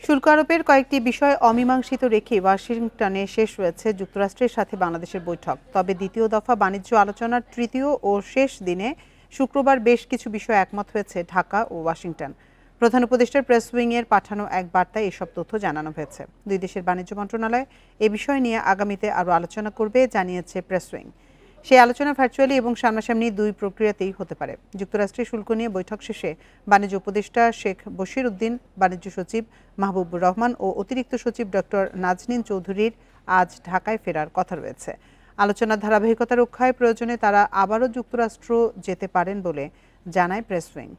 শুল্ক আরোপের কয়েকটি বিষয় অমীমাংসিত রেখে ওয়াশিংটনে শেষ হয়েছে যুক্তরাষ্ট্রের সাথে বাংলাদেশের বৈঠক। তবে দ্বিতীয় দফা বাণিজ্য আলোচনার তৃতীয় ও শেষ দিনে শুক্রবার বেশ কিছু বিষয় একমত হয়েছে ঢাকা ও ওয়াশিংটন। প্রধান উপদেষ্টার প্রেস উইংয়ের পাঠানো এক বার্তায় এসব তথ্য জানানো হয়েছে। দুই দেশের বাণিজ্য মন্ত্রণালয় এ বিষয় নিয়ে আগামীতে আরও আলোচনা করবে জানিয়েছে প্রেস উইং। সেই আলোচনা ভার্চুয়ালি এবং সামনাসামনি দুই প্রক্রিয়াতেই হতে পারে। যুক্তরাষ্ট্রের শুল্ক নিয়ে বৈঠক শেষে বাণিজ্য উপদেষ্টা শেখ বশির উদ্দিন, বাণিজ্য সচিব মাহবুবুর রহমান ও অতিরিক্ত সচিব ডক্টর নাজনীন চৌধুরীর আজ ঢাকায় ফেরার কথা রয়েছে। আলোচনার ধারাবাহিকতা রক্ষায় প্রয়োজনে তারা আবারও যুক্তরাষ্ট্র যেতে পারেন বলে জানায় প্রেস উইং।